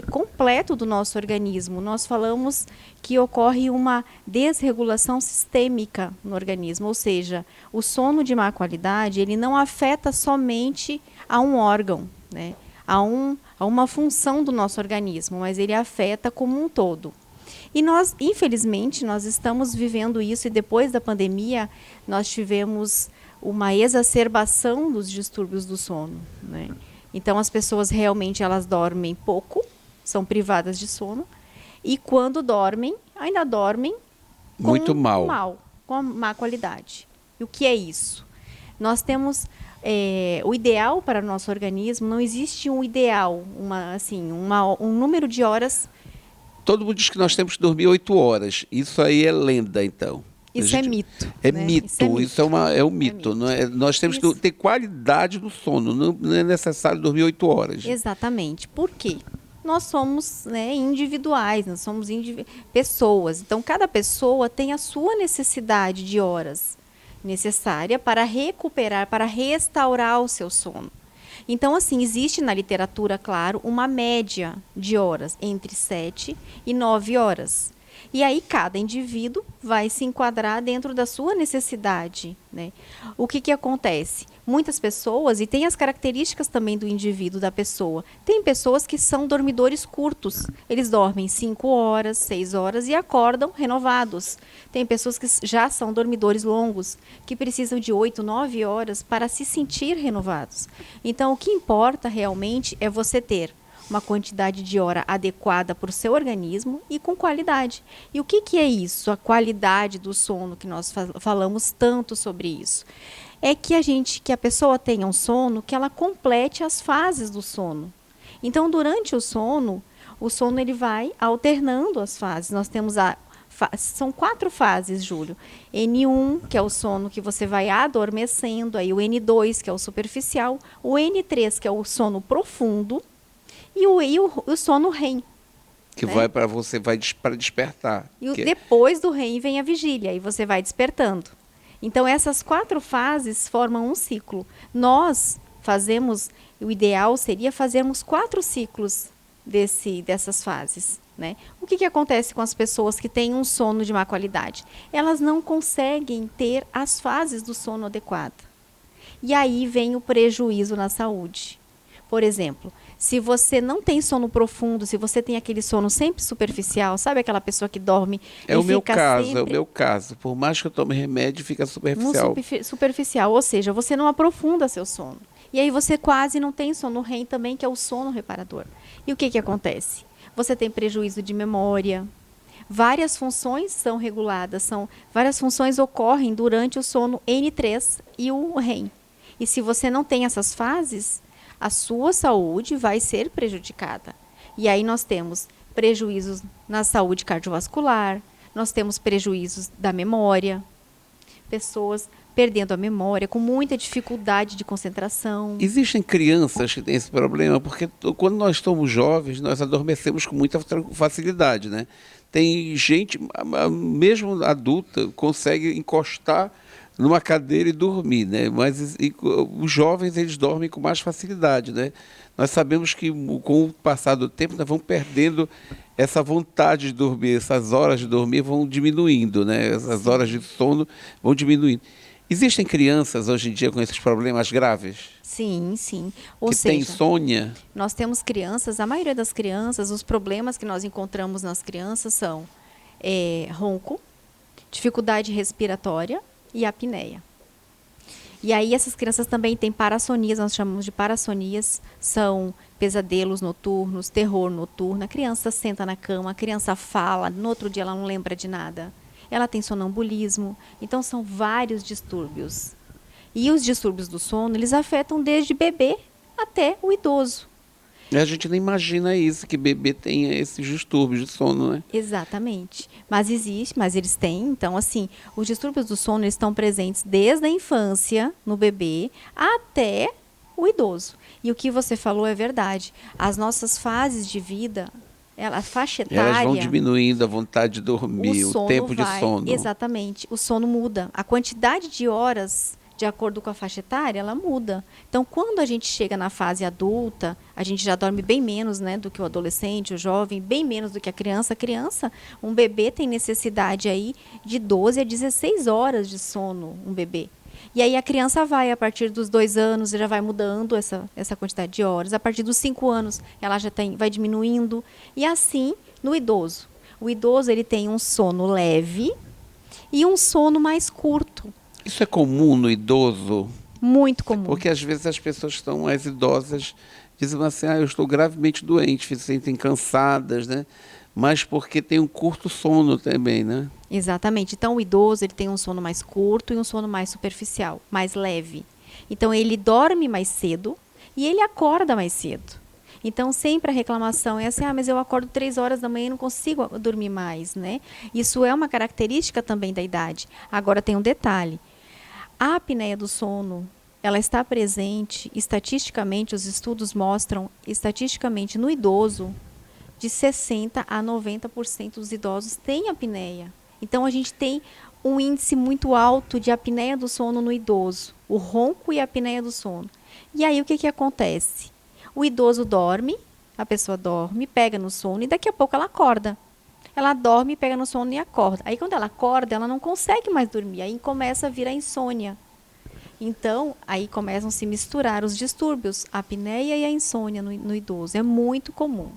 completo do nosso organismo. Nós falamos que ocorre uma desregulação sistêmica no organismo, ou seja, o sono de má qualidade, ele não afeta somente a um órgão, né? A uma função do nosso organismo, mas ele afeta como um todo. E nós, infelizmente, nós estamos vivendo isso, e depois da pandemia, nós tivemos uma exacerbação dos distúrbios do sono, né? Então, as pessoas realmente elas dormem pouco, são privadas de sono, e quando dormem, ainda dormem Muito mal. com má qualidade. E o que é isso? Nós temos o ideal para o nosso organismo, não existe um ideal, um número de horas. Todo mundo diz que nós temos que dormir 8 horas. Isso aí é lenda, então. Isso é mito. É né? mito, isso é um mito. Não é? Nós temos que ter qualidade do sono, não é necessário dormir 8 horas. Exatamente. Por quê? Nós somos, né, individuais, nós somos pessoas. Então, cada pessoa tem a sua necessidade de horas necessária para recuperar, para restaurar o seu sono. Então, assim, existe na literatura, claro, uma média de horas, entre 7 e 9 horas. E aí, cada indivíduo vai se enquadrar dentro da sua necessidade, né? O que acontece? Muitas pessoas, e tem as características também do indivíduo, da pessoa, tem pessoas que são dormidores curtos. Eles dormem 5 horas, 6 horas e acordam renovados. Tem pessoas que já são dormidores longos, que precisam de 8, 9 horas para se sentir renovados. Então, o que importa realmente é você ter uma quantidade de hora adequada para o seu organismo e com qualidade. E o que é isso, a qualidade do sono, que nós falamos tanto sobre isso? É que a pessoa tenha um sono que ela complete as fases do sono. Então, durante o sono ele vai alternando as fases. Nós temos são 4 fases, Júlio. N1, que é o sono que você vai adormecendo, aí o N2, que é o superficial, o N3, que é o sono profundo, e o sono REM. Que né? vai para você, vai para despertar. E depois do REM vem a vigília, e você vai despertando. Então, essas 4 fases formam um ciclo. Nós o ideal seria fazermos 4 ciclos dessas fases. Né? O que acontece com as pessoas que têm um sono de má qualidade? Elas não conseguem ter as fases do sono adequado. E aí vem o prejuízo na saúde. Por exemplo, se você não tem sono profundo, se você tem aquele sono sempre superficial, sabe aquela pessoa que dorme É o meu caso. Por mais que eu tome remédio, fica superficial. Superficial, ou seja, você não aprofunda seu sono. E aí você quase não tem sono REM também, que é o sono reparador. E o que acontece? Você tem prejuízo de memória. Várias funções são reguladas, várias funções ocorrem durante o sono N3 e o REM. E se você não tem essas fases, a sua saúde vai ser prejudicada. E aí nós temos prejuízos na saúde cardiovascular, nós temos prejuízos da memória, pessoas perdendo a memória, com muita dificuldade de concentração. Existem crianças que têm esse problema, porque quando nós somos jovens, nós adormecemos com muita facilidade, né? Tem gente, mesmo adulta, consegue encostar numa cadeira e dormir, né? Mas os jovens, eles dormem com mais facilidade, né? Nós sabemos que com o passar do tempo nós vamos perdendo essa vontade de dormir, essas horas de dormir vão diminuindo, né? Essas horas de sono vão diminuindo. Existem crianças hoje em dia com esses problemas graves? Sim. Tem insônia? Nós temos crianças, a maioria das crianças, os problemas que nós encontramos nas crianças são ronco, dificuldade respiratória e apneia. E aí essas crianças também têm parassonias, nós chamamos de parassonias, são pesadelos noturnos, terror noturno. A criança senta na cama, a criança fala, no outro dia ela não lembra de nada. Ela tem sonambulismo, então são vários distúrbios. E os distúrbios do sono, eles afetam desde bebê até o idoso. A gente nem imagina isso, que bebê tenha esses distúrbios de sono, né? Exatamente. Mas existe, mas eles têm. Então, assim, os distúrbios do sono eles estão presentes desde a infância, no bebê, até o idoso. E o que você falou é verdade. As nossas fases de vida, a faixa etária... Elas vão diminuindo a vontade de dormir, o tempo de sono. Exatamente. O sono muda. A quantidade de horas, de acordo com a faixa etária, ela muda. Então, quando a gente chega na fase adulta, a gente já dorme bem menos, né, do que o adolescente, o jovem, bem menos do que a criança. A criança, um bebê tem necessidade aí de 12 a 16 horas de sono, um bebê. E aí a criança vai, a partir dos 2 anos, já vai mudando essa quantidade de horas. A partir dos 5 anos, ela já vai diminuindo. E assim, no idoso. O idoso, ele tem um sono leve e um sono mais curto. Isso é comum no idoso? Muito comum. Porque às vezes as pessoas que estão mais idosas dizem assim, eu estou gravemente doente, se sentem cansadas, né? Mas porque tem um curto sono também, né? Exatamente. Então, o idoso ele tem um sono mais curto e um sono mais superficial, mais leve. Então, ele dorme mais cedo e ele acorda mais cedo. Então, sempre a reclamação é assim, mas eu acordo 3 horas da manhã e não consigo dormir mais, né? Isso é uma característica também da idade. Agora, tem um detalhe. A apneia do sono, ela está presente, estatisticamente, os estudos mostram, estatisticamente, no idoso, de 60% a 90% dos idosos têm apneia. Então, a gente tem um índice muito alto de apneia do sono no idoso, o ronco e a apneia do sono. E aí, o que acontece? O idoso dorme, a pessoa dorme, pega no sono e daqui a pouco ela acorda. Ela dorme, pega no sono e acorda. Aí, quando ela acorda, ela não consegue mais dormir. Aí começa a vir a insônia. Então, aí começam a se misturar os distúrbios, a apneia e a insônia no idoso. É muito comum.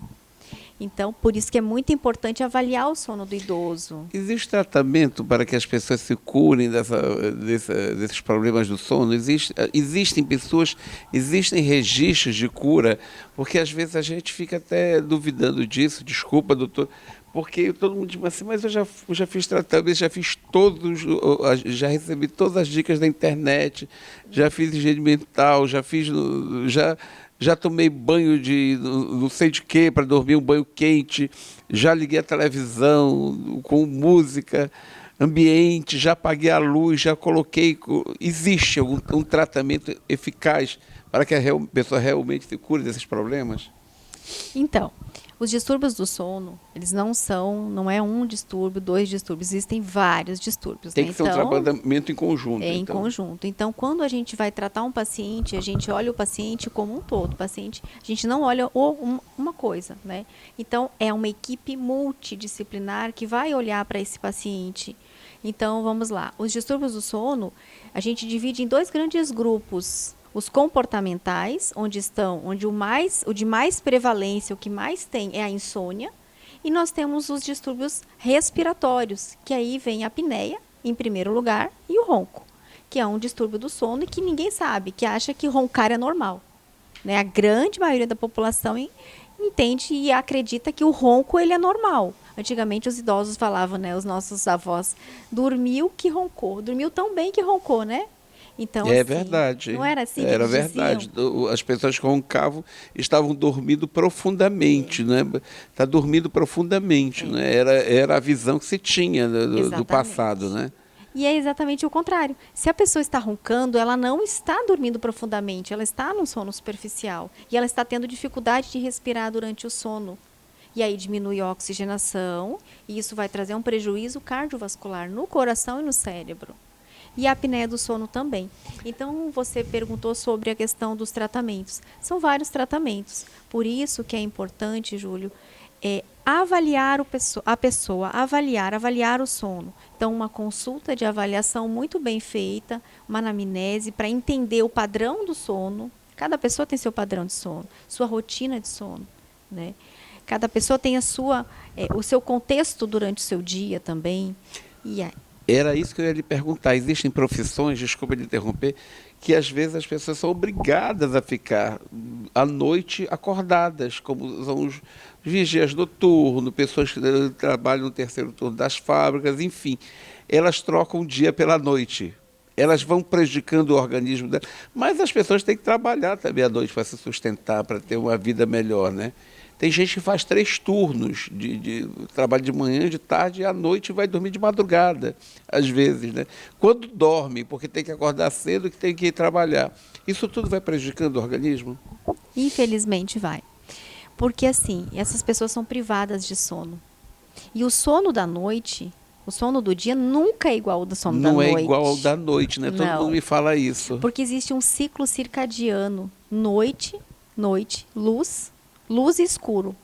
Então, por isso que é muito importante avaliar o sono do idoso. Existe tratamento para que as pessoas se curem desses problemas do sono? Existem pessoas, existem registros de cura? Porque às vezes a gente fica até duvidando disso, desculpa, doutor, porque todo mundo diz assim, mas eu já fiz tratamento, já recebi todas as dicas da internet, já fiz higiene mental, já tomei banho de não sei de quê para dormir, um banho quente, já liguei a televisão com música, ambiente, já apaguei a luz, já coloquei... Existe um tratamento eficaz para que a pessoa realmente se cure desses problemas? Então, os distúrbios do sono, eles não é um distúrbio, 2 distúrbios, existem vários distúrbios. Tem que ser um tratamento em conjunto. Em conjunto. Então, quando a gente vai tratar um paciente, a gente olha o paciente como um todo. A gente não olha uma coisa, né? Então, é uma equipe multidisciplinar que vai olhar para esse paciente. Então, vamos lá. Os distúrbios do sono, a gente divide em 2 grandes grupos. Os comportamentais, onde o de mais prevalência, o que mais tem é a insônia, e nós temos os distúrbios respiratórios, que aí vem a apneia, em primeiro lugar, e o ronco, que é um distúrbio do sono e que ninguém sabe, que acha que roncar é normal, né? A grande maioria da população entende e acredita que o ronco ele é normal. Antigamente os idosos falavam, né, os nossos avós, dormiu que roncou, dormiu tão bem que roncou, né? Então, é assim, verdade. não era assim que era eles verdade. diziam? As pessoas que roncavam estavam dormindo profundamente, né? Está dormindo profundamente, né? Era a visão que se tinha do passado, né? E é exatamente o contrário. Se a pessoa está roncando, ela não está dormindo profundamente, ela está num sono superficial. E ela está tendo dificuldade de respirar durante o sono. E aí diminui a oxigenação, e isso vai trazer um prejuízo cardiovascular no coração e no cérebro. E a apneia do sono também. Então, você perguntou sobre a questão dos tratamentos. São vários tratamentos. Por isso que é importante, Júlio, avaliar a pessoa, avaliar o sono. Então, uma consulta de avaliação muito bem feita, uma anamnese para entender o padrão do sono. Cada pessoa tem seu padrão de sono, sua rotina de sono, né? Cada pessoa tem o seu contexto durante o seu dia também. E era isso que eu ia lhe perguntar. Existem profissões, desculpa de interromper, que às vezes as pessoas são obrigadas a ficar à noite acordadas, como são os vigias noturnos, pessoas que trabalham no terceiro turno das fábricas, enfim. Elas trocam o dia pela noite. elas vão prejudicando o organismo dela. Mas as pessoas têm que trabalhar também à noite para se sustentar, para ter uma vida melhor, né? Tem gente que faz 3 turnos de trabalho de manhã, de tarde e à noite vai dormir de madrugada, às vezes, né? Quando dorme, porque tem que acordar cedo, que tem que ir trabalhar. Isso tudo vai prejudicando o organismo? Infelizmente vai. Porque assim, essas pessoas são privadas de sono. E o sono da noite, o sono do dia nunca é igual ao do sono da noite. Não é igual ao da noite, né? Todo Não. mundo me fala isso. Porque existe um ciclo circadiano. Noite, luz, luz e escuro.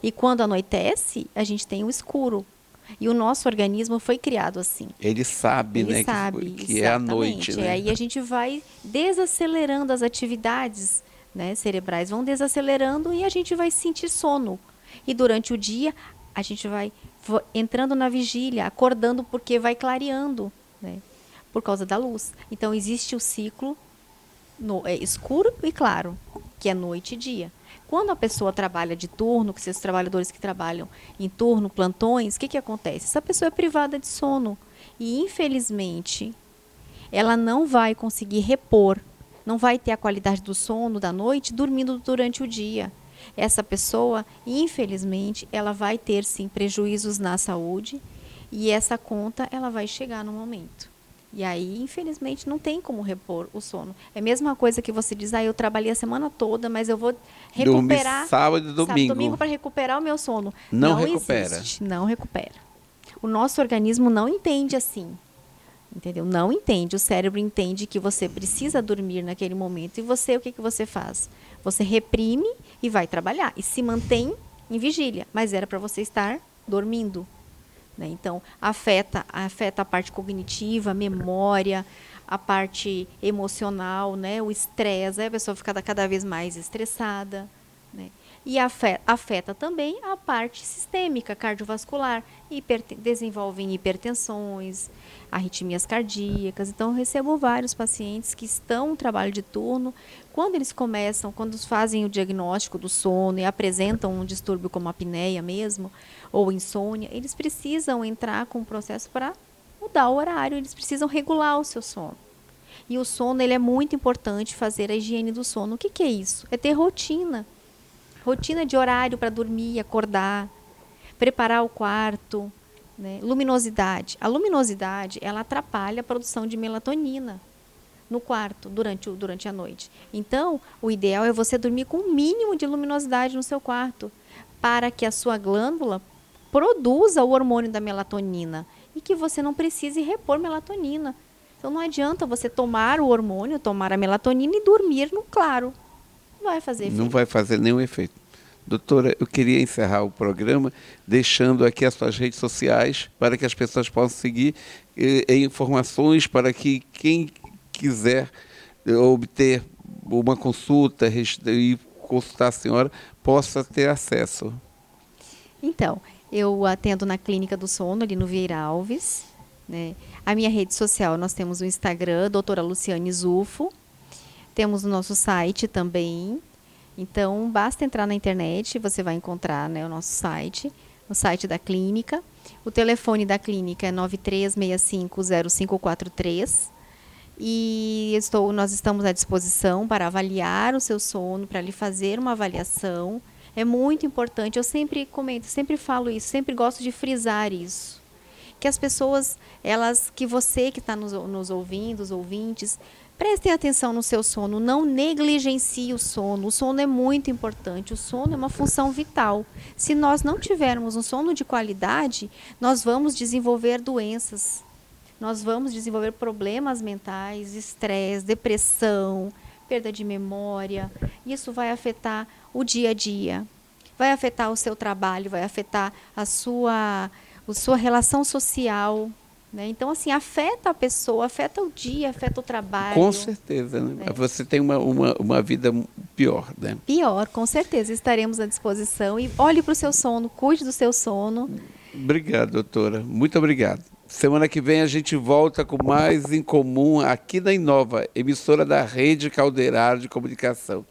E quando anoitece, a gente tem o escuro. E o nosso organismo foi criado assim. Ele sabe, Ele né, sabe, que é à noite, exatamente. né? E aí a gente vai desacelerando as atividades, né, cerebrais, vão desacelerando e a gente vai sentir sono. E durante o dia, a gente vai entrando na vigília, acordando porque vai clareando, né, por causa da luz. Então, existe o ciclo escuro e claro, que é noite e dia. Quando a pessoa trabalha de turno, que esses trabalhadores que trabalham em turno, plantões, o que acontece? Essa pessoa é privada de sono e, infelizmente, ela não vai conseguir repor, não vai ter a qualidade do sono da noite dormindo durante o dia. Essa pessoa, infelizmente, ela vai ter, sim, prejuízos na saúde e essa conta ela vai chegar no momento. E aí, infelizmente, não tem como repor o sono. É a mesma coisa que você diz, eu trabalhei a semana toda, mas eu vou recuperar... Dormir sábado e domingo. Domingo para recuperar o meu sono. Não recupera. Existe, não recupera. O nosso organismo não entende assim. Entendeu? Não entende. O cérebro entende que você precisa dormir naquele momento. E você, o que você faz? Você reprime e vai trabalhar. E se mantém em vigília. Mas era para você estar dormindo. Né? Então, afeta a parte cognitiva, a memória, a parte emocional, né? O estresse, a pessoa fica cada vez mais estressada. Né? E afeta também a parte sistêmica, cardiovascular, desenvolvem hipertensões, arritmias cardíacas. Então, eu recebo vários pacientes que estão no trabalho de turno. Quando eles quando fazem o diagnóstico do sono e apresentam um distúrbio como apneia mesmo, ou insônia, eles precisam entrar com um processo para mudar o horário, eles precisam regular o seu sono. E o sono, ele é muito importante fazer a higiene do sono. O que é isso? É ter rotina. Rotina de horário para dormir, acordar, preparar o quarto, né? Luminosidade. A luminosidade, ela atrapalha a produção de melatonina no quarto durante a noite. Então, o ideal é você dormir com um mínimo de luminosidade no seu quarto, para que a sua glândula produza o hormônio da melatonina e que você não precise repor melatonina. Então, não adianta você tomar o hormônio, tomar a melatonina e dormir no claro. Não vai fazer efeito. Não vai fazer nenhum efeito. Doutora, eu queria encerrar o programa deixando aqui as suas redes sociais para que as pessoas possam seguir informações para que quem quiser obter uma consulta e consultar a senhora possa ter acesso. Então, eu atendo na Clínica do Sono, ali no Vieira Alves. Né? A minha rede social, nós temos o Instagram, doutora Luciane Zufo. Temos o nosso site também. Então, basta entrar na internet, você vai encontrar, né, o nosso site, o site da clínica. O telefone da clínica é 93650543. E nós estamos à disposição para avaliar o seu sono, para lhe fazer uma avaliação. É muito importante, eu sempre comento, sempre falo isso, sempre gosto de frisar isso. Que as pessoas, que você que está nos ouvindo, os ouvintes, prestem atenção no seu sono, não negligencie o sono. O sono é muito importante, o sono é uma função vital. Se nós não tivermos um sono de qualidade, nós vamos desenvolver doenças, nós vamos desenvolver problemas mentais, estresse, depressão, perda de memória. Isso vai afetar o dia a dia, vai afetar o seu trabalho, vai afetar a sua relação social. Né? Então, assim, afeta a pessoa, afeta o dia, afeta o trabalho. Com certeza, né? Você tem uma vida pior, né? Pior, com certeza. Estaremos à disposição. E olhe para o seu sono, cuide do seu sono. Obrigado, doutora. Muito obrigado. Semana que vem a gente volta com mais Em Comum aqui na Inova, emissora da Rede Caldeirada de Comunicação.